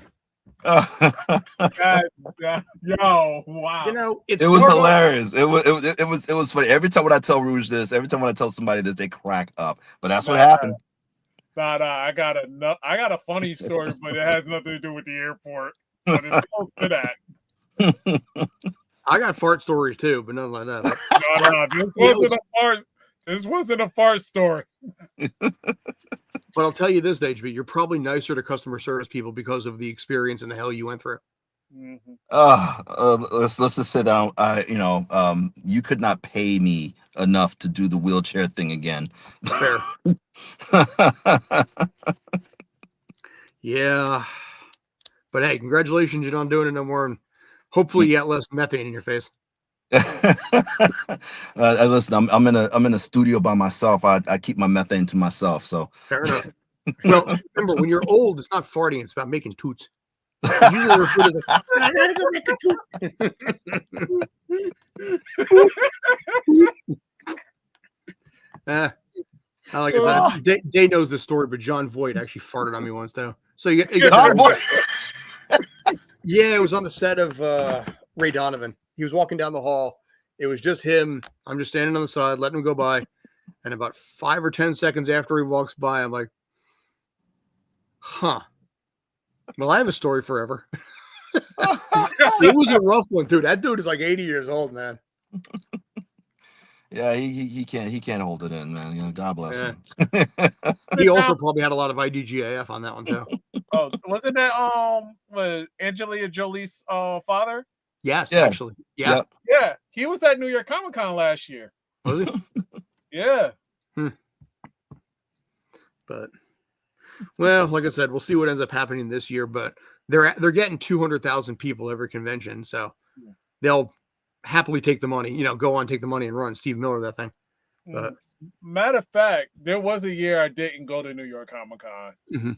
Yo, wow. You know, it's It was more- hilarious. It was funny. Every time when I tell Rouge this, every time when I tell somebody this, they crack up. But that's what happened. Nah, I got a funny story, but it has nothing to do with the airport. But it's close to that. I got fart stories too, but nothing like that. This wasn't a fart story. But I'll tell you this, HB, you're probably nicer to customer service people because of the experience and the hell you went through. Let's just sit down. You could not pay me enough to do the wheelchair thing again. Fair. Yeah. But hey, congratulations, you're not doing it no more. And hopefully you got less methane in your face. Listen, I'm in a studio by myself. I keep my methane to myself. So fair enough. Well, remember, when you're old, it's not farting, it's about making toots. Usually referred to as, I gotta go make a toot. Like I said, Day knows this story, but John Voight actually farted on me once, though. So you get yeah, it was on the set of Ray Donovan. He was walking down the hall. It was just him. I'm just standing on the side, letting him go by. And about 5 or 10 seconds after he walks by, I'm like, huh. Well, I have a story forever. It was a rough one, dude. That dude is like 80 years old, man. Yeah, he can't hold it in, man. You know, God bless him. He also probably had a lot of IDGAF on that one too. Oh, wasn't that Angelina Jolie's father? Yes, Yeah. actually. Yeah. Yep. Yeah, he was at New York Comic Con last year. Was he? Yeah. But well, like I said, we'll see what ends up happening this year. But they're getting 200,000 people every convention, so they'll happily take the money. You know, go on, take the money, and run. Steve Miller, that thing. But matter of fact, there was a year I didn't go to New York Comic Con. Mm-hmm.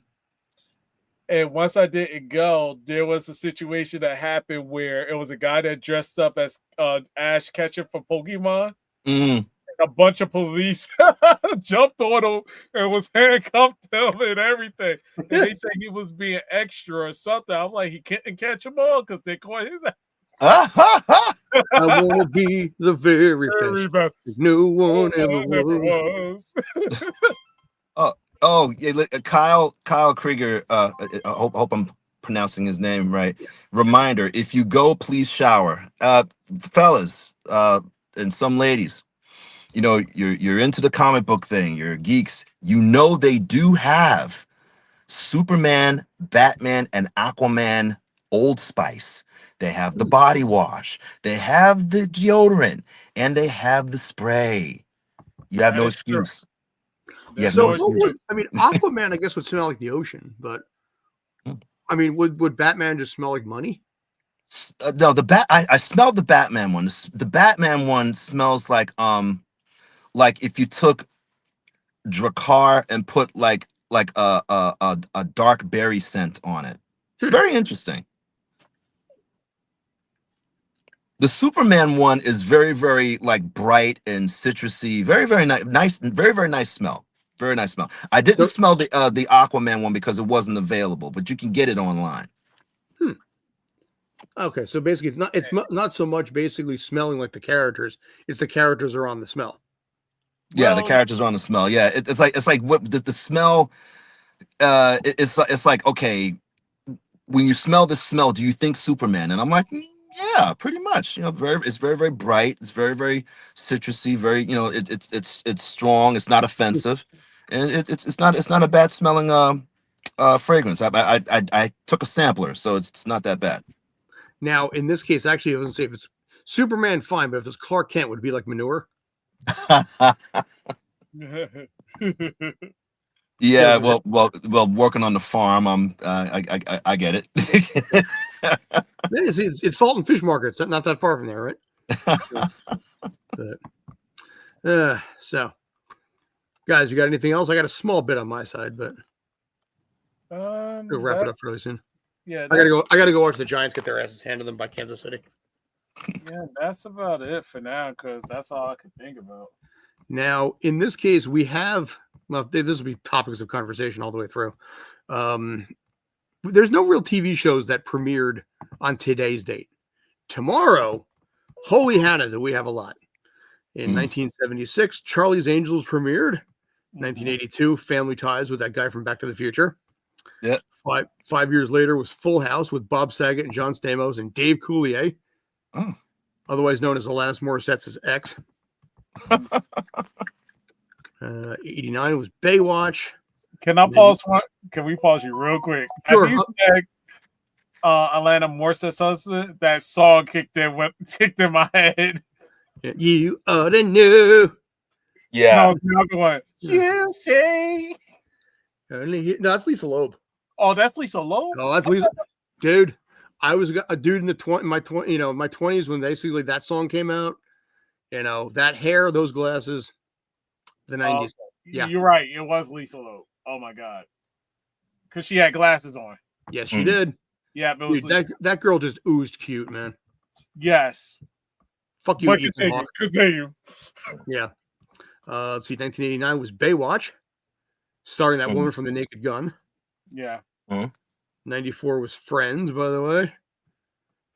And once I didn't go, there was a situation that happened where it was a guy that dressed up as Ash Ketchum from Pokemon. Mm. A bunch of police jumped on him and was handcuffed him and everything. And they said he was being extra or something. I'm like, he couldn't catch them all because they caught his ass. I want to be the very best. No one ever was. Oh, yeah, Kyle Krieger. I hope I'm pronouncing his name right. Reminder: if you go, please shower, fellas, and some ladies. You know, you're into the comic book thing. You're geeks. You know they do have Superman, Batman, and Aquaman Old Spice. They have the body wash. They have the deodorant, and they have the spray. You have no excuse. You have no excuse. I mean, Aquaman, I guess, would smell like the ocean, but I mean, would Batman just smell like money? No, I smelled the Batman one. The Batman one smells like if you took Drakkar and put like a dark berry scent on it. It's very interesting. The Superman one is very, very like bright and citrusy, very, very nice, very, very nice smell. Very nice smell. I didn't smell the Aquaman one because it wasn't available, but you can get it online. Okay, so basically, it's not so much basically smelling like the characters; it's the characters are on the smell. Yeah, the characters are on the smell. Yeah, it's like what the smell. It's like, okay, when you smell the smell, do you think Superman? And I'm like, yeah, pretty much. You know, it's very, very bright. It's very, very citrusy. Very, you know, it's strong. It's not offensive, and it's not a bad smelling fragrance. I took a sampler, so it's not that bad. Now, in this case, actually, I was gonna say if it's Superman, fine, but if it's Clark Kent, would it be like manure? Yeah, well, working on the farm, I get it. Yeah, see, it's Fulton Fish Market. It's not that far from there, right? So, guys, you got anything else? I got a small bit on my side, but we'll wrap it up fairly soon. Yeah, I gotta go watch the Giants get their asses handed to them by Kansas City. Yeah, that's about it for now because that's all I could think about. Now, in this case, we have this will be topics of conversation all the way through. There's no real TV shows that premiered on today's date. Tomorrow, holy Hannah, we have a lot. In 1976, Charlie's Angels premiered. 1982, Family Ties with that guy from Back to the Future. Yeah. 5 years later was Full House with Bob Saget and John Stamos and Dave Coulier, otherwise known as Alanis Morissette's ex. 89 was Baywatch. Can I pause one? Can we pause you real quick? Sure. Have you said Alana Morissette's husband? That song kicked in my head. You ought to know. Yeah. No, going, you say. No, that's Lisa Loeb. Oh, that's Lisa Loeb? Oh, that's Lisa. Dude, I was a dude in my 20s when basically that song came out. You know, that hair, those glasses, the 90s. Yeah. You're right. It was Lisa Loeb. Oh, my God. Because she had glasses on. Yes, she did. Yeah, but it was that girl just oozed cute, man. Yes. Fuck you, Ethan Hawke. Continue. Yeah. Let's see, 1989 was Baywatch, starring that woman from The Naked Gun. Yeah. 94 was Friends, by the way.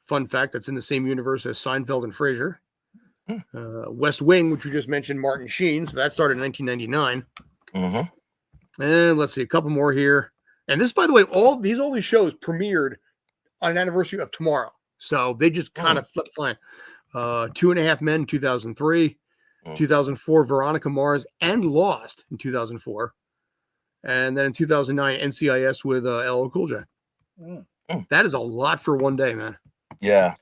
Fun fact, that's in the same universe as Seinfeld and Frasier. West Wing, which we just mentioned, Martin Sheen. So that started in 1999. And let's see, a couple more here. And this, by the way, all these shows premiered on an anniversary of tomorrow. So they just kind of flipped flying. 2.5 Men, 2003. 2004, Veronica Mars and Lost in 2004. And then in 2009, NCIS with LL Cool J. That is a lot for one day, man. Yeah.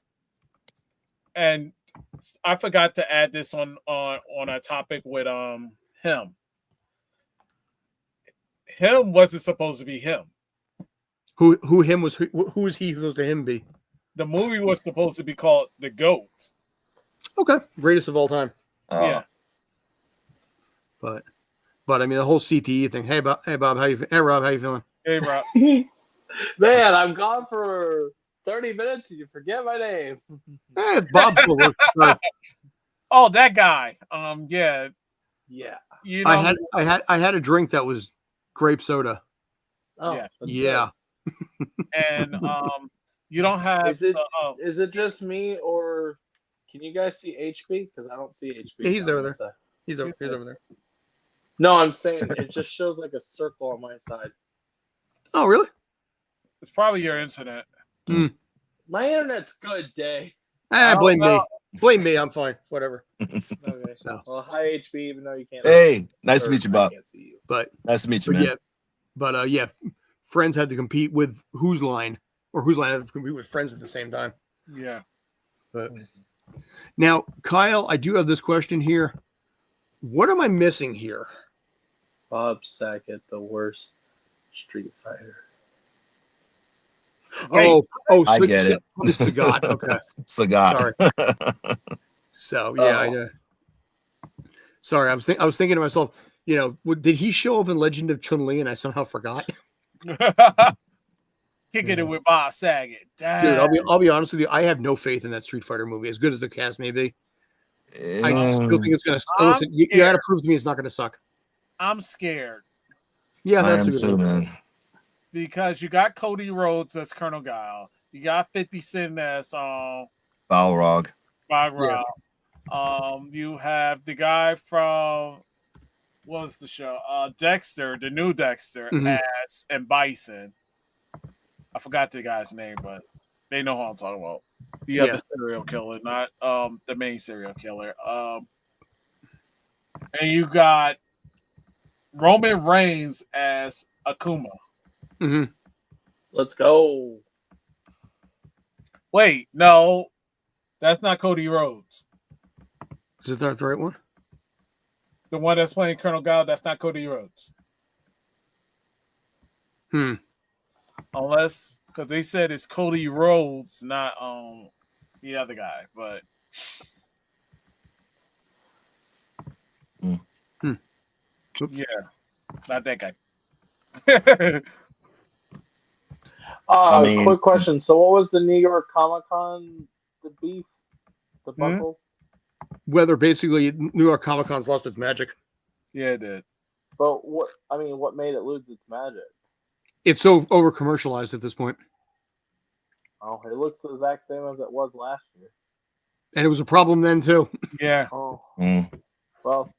And I forgot to add this on a topic with him. Him wasn't supposed to be him. Who him was? Who is he supposed to him be? The movie was supposed to be called The GOAT. Okay, greatest of all time. Yeah. But I mean the whole CTE thing. Hey Bob, how you? Hey Rob, how you feeling? Hey Rob. Man, I'm gone for 30 minutes and you forget my name. Bob still works. Oh, that guy. Yeah. Yeah. You know, I had a drink that was grape soda. Oh, yeah. And you don't have. Is it just me or can you guys see HB? Because I don't see HB. Yeah, he's over there. He's over there. No, I'm saying it just shows like a circle on my side. Oh, really? It's probably your internet. My internet's good, Day. Blame me. Blame me. I'm fine. Whatever. Okay. So. Well, hi HB, even though you can't. Hey, nice to meet you, Bob. I can't see you. But nice to meet you, man. Yeah, Friends had to compete with Whose Line had to compete with Friends at the same time. Yeah. But now, Kyle, I do have this question here. What am I missing here? Bob Saget, the worst Street Fighter. I get it. Sagat. Okay. Sagat. Sorry. So yeah, sorry, I was thinking to myself, you know, did he show up in Legend of Chun-Li and I somehow forgot? Kicking it with Bob Saget. Damn. Dude, I'll be honest with you. I have no faith in that Street Fighter movie, as good as the cast may be. I still think it's gonna. Listen, you got to prove to me it's not gonna suck. I'm scared. Yeah, that's a good man. Because you got Cody Rhodes as Colonel Guile. You got 50 Cent as Balrog. Yeah. You have the guy from what was the show? Dexter, the new Dexter, as and Bison. I forgot the guy's name, but they know who I'm talking about. The other serial killer, not the main serial killer. And you got Roman Reigns as Akuma. Hmm. Let's go. Wait, no, that's not Cody Rhodes. Is that the right one? The one that's playing Colonel Gal, that's not Cody Rhodes. Hmm. Unless, because they said it's Cody Rhodes, not the other guy. But yeah, not that guy. I mean- Quick question. So, what was the New York Comic Con? The beef, the buckle. Whether basically New York Comic Con's lost its magic. Yeah, it did. But what? I mean, what made it lose its magic? It's so over commercialized at this point, Oh, it looks the exact same as it was last year. and it was a problem then too. Yeah. Oh, Mm. well,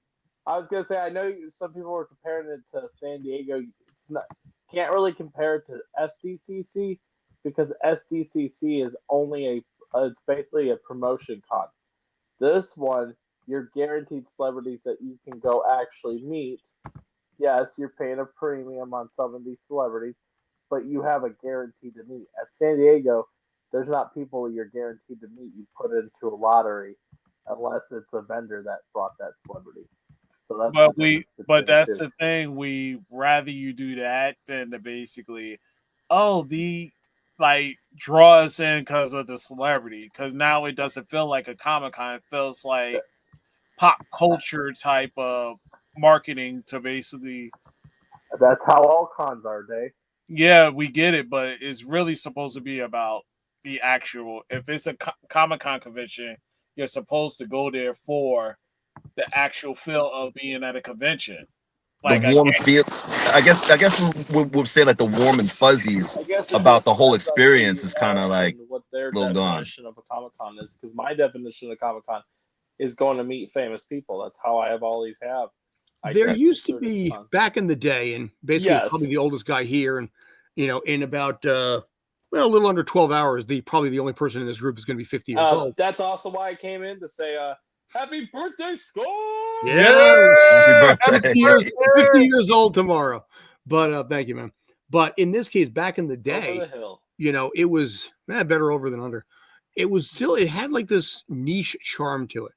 I was gonna say I know some people were comparing it to San Diego. It's not can't really compare it to SDCC because SDCC is only it's basically a promotion con. This one, you're guaranteed celebrities that you can go actually meet. Yes, you're paying a premium on some of these celebrities, but you have a guarantee to meet. At San Diego, there's not people you're guaranteed to meet. You put it into a lottery unless it's a vendor that brought that celebrity. So that's But the difference between but that's the two. the thing. We rather you do that than to basically, like draw us in because of the celebrity. Because now it doesn't feel like a Comic Con. It feels like pop culture type of marketing to basically. That's how all cons are, Dave. Yeah, we get it, but it's really supposed to be about the actual. If it's a Comic Con convention, you're supposed to go there for the actual feel of being at a convention. Like The warm feel. I guess we'll say like the warm and fuzzies I guess it about the just whole depends on who experience you is kind are of like and what their little gone. definition of a Comic Con is. Because my definition of Comic Con is going to meet famous people. That's how I have always have. I There go used to certain be cons. back in the day, and basically Yes. probably the oldest guy here, and in about a little under 12 hours, probably the only person in this group is going to be 50 years old. That's also why I came in to say, "Happy birthday, Score!" Happy birthday. 50 years old tomorrow. But thank you, man. But in this case, back in the Over day, the hill. it was better over than under. It was still, it had like this niche charm to it.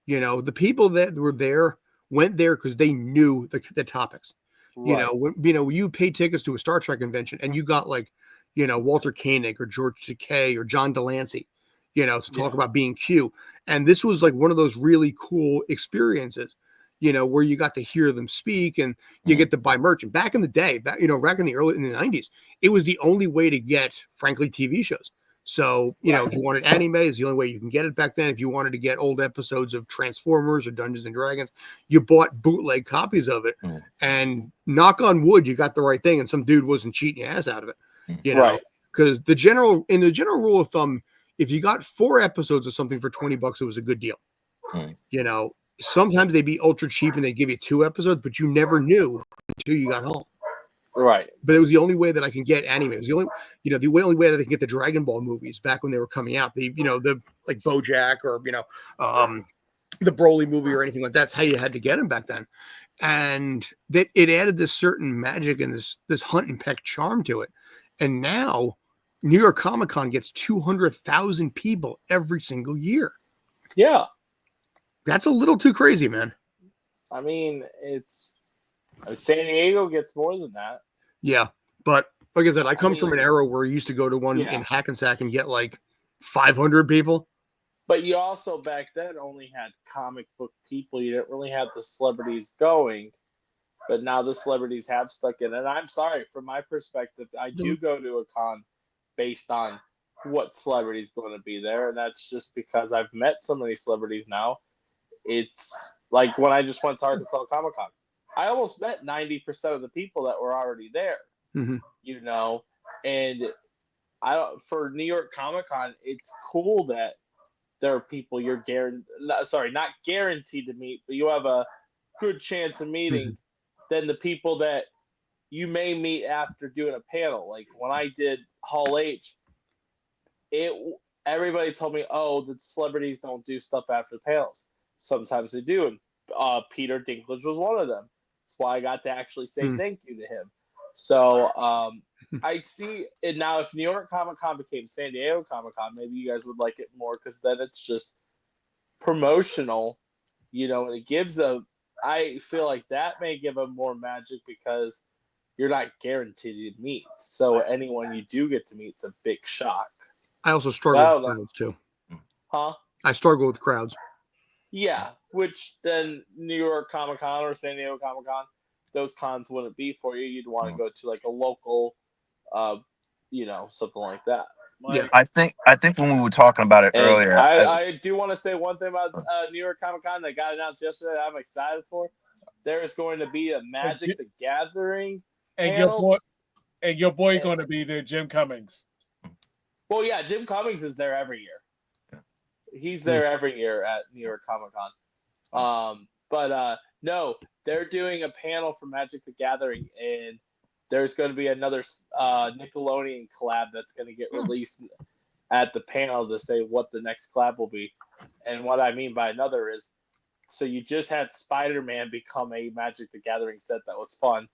The people that were there went there because they knew the topics. Right. You paid tickets to a Star Trek convention and you got like, Walter Koenig or George Takei or John Delancey, to talk about being Q. And this was like one of those really cool experiences, where you got to hear them speak and you get to buy merch. And back in the day, back in the in the 90s, it was the only way to get, frankly, TV shows. So, if you wanted anime, it's the only way you can get it back then. If you wanted to get old episodes of Transformers or Dungeons and Dragons, you bought bootleg copies of it. And knock on wood, you got the right thing, and some dude wasn't cheating your ass out of it. Right. Because the general rule of thumb, if you got 4 episodes of something for $20, it was a good deal. Sometimes they'd be ultra cheap and they give you 2 episodes, but you never knew until you got home. Right. But it was the only way that I can get anime. It was the only way that I can get the Dragon Ball movies back when they were coming out. The like BoJack or the Broly movie or anything like that. That's how you had to get them back then. And that it added this certain magic and this hunt and peck charm to it. And now New York Comic Con gets 200,000 people every single year. Yeah. That's a little too crazy, man. I mean, San Diego gets more than that. Yeah, but like I said, I come from an era where you used to go to one Yeah. in Hackensack and get like 500 people. But you also back then only had comic book people. You didn't really have the celebrities going. But now the celebrities have stuck in. And I'm sorry, from my perspective, I do go to a con based on what celebrity's going to be there. And that's just because I've met so many celebrities now. It's like when I just went to Arkansas Comic Con. I almost met 90% of the people that were already there, and for New York Comic Con, it's cool that there are people you're not guaranteed to meet, but you have a good chance of meeting than the people that you may meet after doing a panel. Like when I did Hall H, everybody told me, oh, the celebrities don't do stuff after the panels. Sometimes they do, and Peter Dinklage was one of them. That's why I got to actually say thank you to him. So I see it now. If New York Comic Con became San Diego Comic Con, maybe you guys would like it more because then it's just promotional, and it gives I feel like that may give them more magic because you're not guaranteed to meet. So anyone you do get to meet is a big shock. I also struggle with crowds too. Huh? I struggle with crowds. Yeah, which then New York Comic Con or San Diego Comic Con, those cons wouldn't be for you. You'd want to go to like a local, something like that. Yeah. I think when we were talking about it And earlier, I do want to say one thing about New York Comic Con that got announced yesterday that I'm excited for. There is going to be a Magic the Gathering And panel. your boy going to be there, Jim Cummings. Well, yeah, Jim Cummings is there every year. He's there every year at New York Comic Con. But no, they're doing a panel for Magic the Gathering, and there's going to be another Nickelodeon collab that's going to get released at the panel to say what the next collab will be. And what I mean by another is, so you just had Spider-Man become a Magic the Gathering set that was fun,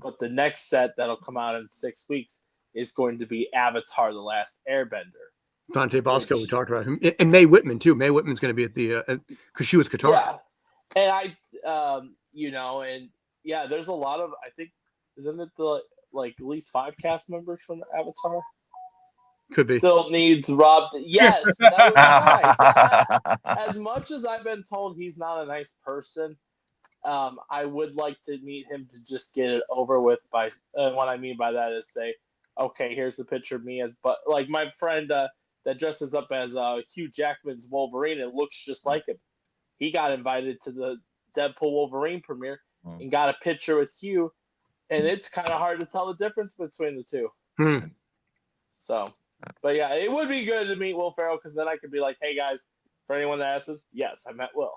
but the next set that'll come out in 6 weeks is going to be Avatar: The Last Airbender. Dante Bosco, we talked about him, and Mae Whitman too. Mae Whitman's going to be at the because she was Katara. Yeah, and and yeah, there's a lot of, I think, isn't it at least 5 cast members from Avatar? Could be. Still needs Rob. Yes, that would be nice. As much as I've been told he's not a nice person, I would like to meet him to just get it over with. By what I mean by that is say, okay, here's the picture of me like my friend that dresses up as Hugh Jackman's Wolverine and looks just like him. He got invited to the Deadpool Wolverine premiere and got a picture with Hugh, and it's kind of hard to tell the difference between the two. So, but yeah, it would be good to meet Will Ferrell because then I could be like, hey guys, for anyone that asks, yes, I met Will.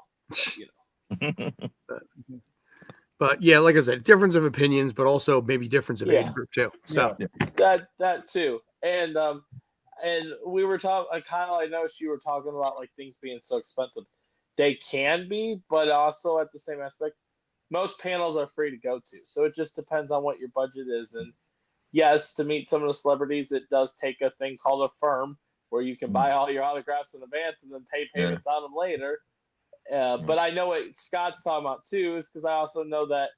But yeah, like I said, difference of opinions, but also maybe difference of age group too. So that too, and we were talking. Kyle, I noticed you were talking about like things being so expensive. They can be, but also at the same aspect, most panels are free to go to. So it just depends on what your budget is. And yes, to meet some of the celebrities, it does take a thing called a firm where you can buy all your autographs in advance and then pay payments on them later. But I know what Scott's talking about too, is because I also know that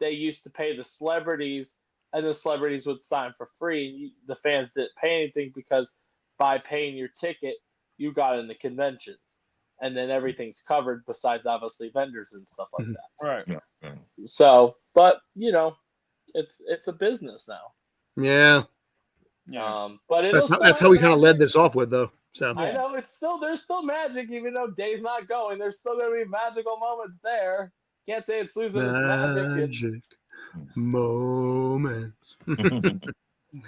they used to pay the celebrities and the celebrities would sign for free. The fans didn't pay anything because by paying your ticket, you got in the convention. And then everything's covered besides obviously vendors and stuff like that. Right. Yeah. So, but it's a business now. yeah, But that's how we kind of led this off with though. So I know there's still magic, even though Day's not going. There's still gonna be magical moments there. Can't say it's losing its magic. Moments.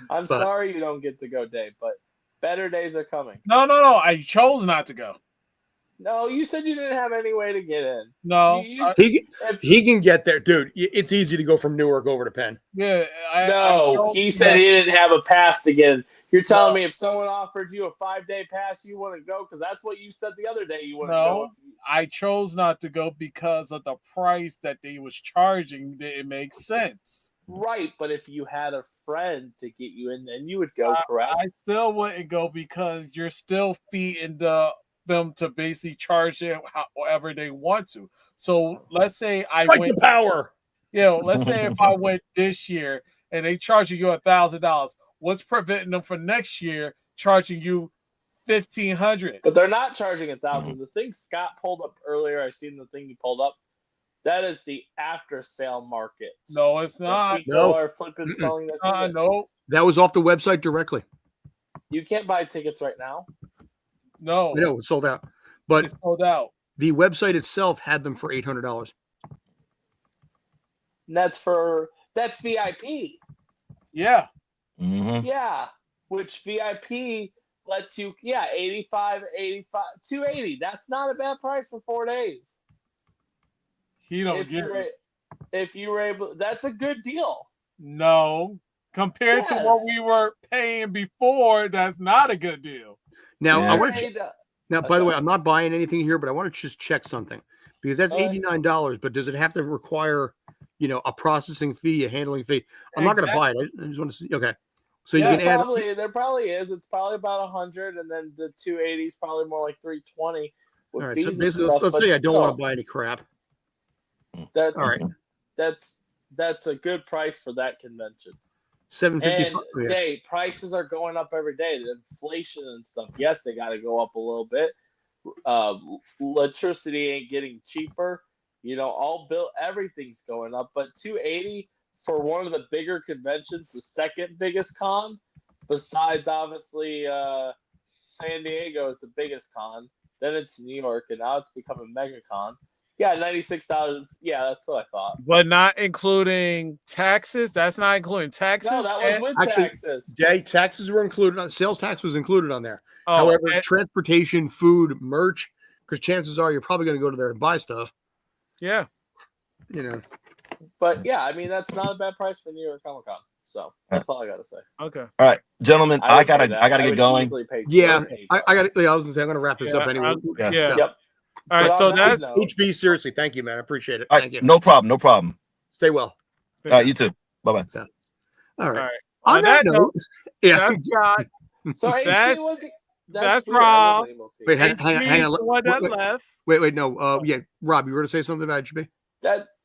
I'm sorry you don't get to go, Day, but better days are coming. No. I chose not to go. No, you said you didn't have any way to get in. No, he can get there, dude. It's easy to go from Newark over to Penn. Yeah, he said he didn't have a pass to get in. You're telling me if someone offered you a 5-day pass, you wouldn't go because that's what you said the other day. You wouldn't go. I chose not to go because of the price that they was charging. It makes sense. Right, but if you had a friend to get you in, then you would go. Correct. I still wouldn't go because you're still feeding them to basically charge it however they want to. So let's say I went the power. Let's say if I went this year and they charging you $1,000, what's preventing them for next year charging you $1,500? But they're not charging $1,000. The thing Scott pulled up earlier, I seen the thing he pulled up. That is the after sale market. No, it's not. People are flipping selling their tickets. No, that was off the website directly. You can't buy tickets right now. No, I know it's sold out, but it's sold out. The website itself had them for $800. And that's VIP. Yeah. Mm-hmm. Yeah, which VIP lets you 85, 280. That's not a bad price for 4 days. If you were able, that's a good deal. No, compared to what we were paying before, that's not a good deal. Now, I want to. Now, by the way, I'm not buying anything here, but I want to just check something because that's $89. But does it have to require a processing fee, a handling fee. I'm not going to buy it. I just want to see. Okay. So you Yeah, can add. there probably is. It's probably about 100, and then the 280 is probably more like 320. All With right. fees So and basically, stuff, let's but say I don't want to still, buy any crap. That's All right. that's a good price for that convention. $750. And hey, prices are going up every day. The inflation and stuff. Yes, they got to go up a little bit. Electricity ain't getting cheaper. All built, everything's going up. But 280 for one of the bigger conventions, the second biggest con, besides obviously San Diego is the biggest con. Then it's New York, and now it's becoming mega con. Yeah, $96. Yeah, that's what I thought. But not including taxes. That's not including taxes. No, that was with Actually, taxes. Taxes were included on sales tax was included on there. Oh, However, and- transportation, food, merch, because chances are you're probably going to go to there and buy stuff. yeah. But yeah, I mean that's not a bad price for New York Comic Con. So that's all I gotta say. Okay. All right, gentlemen, I would pay gotta that. I gotta would get going. easily pay Yeah, 280. I got. I was going to say I'm going to wrap this up Yeah, anyway. Yeah. Yeah. Yep. All right. But So on that that's note, HB, seriously, thank you, man. I appreciate it. All Thank right, you. no problem. Stay well. All right, you too. Bye bye. All right. All right. On that note, yeah. That's got so That's- HP wasn't. That's weird. I wasn't Rob. able to see Wait, it. hang on. The one that Wait. left. Wait, no. Yeah, Rob, you were going to say something about HB?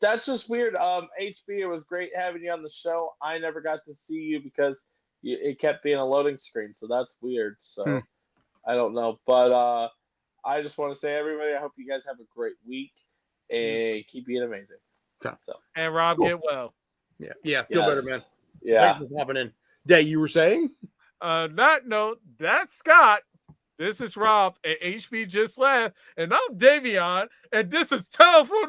That's just weird. HB, it was great having you on the show. I never got to see you because it kept being a loading screen, so that's weird. So I don't know, but I just want to say, everybody, I hope you guys have a great week and keep being amazing. Okay. So And Rob, Cool. get well. Yeah. Feel better, yes. man. Yeah. Thanks for popping in. Day, you were saying? That note, that's Scott. This is Rob, and HB just left, and I'm Davion, and this is Telephone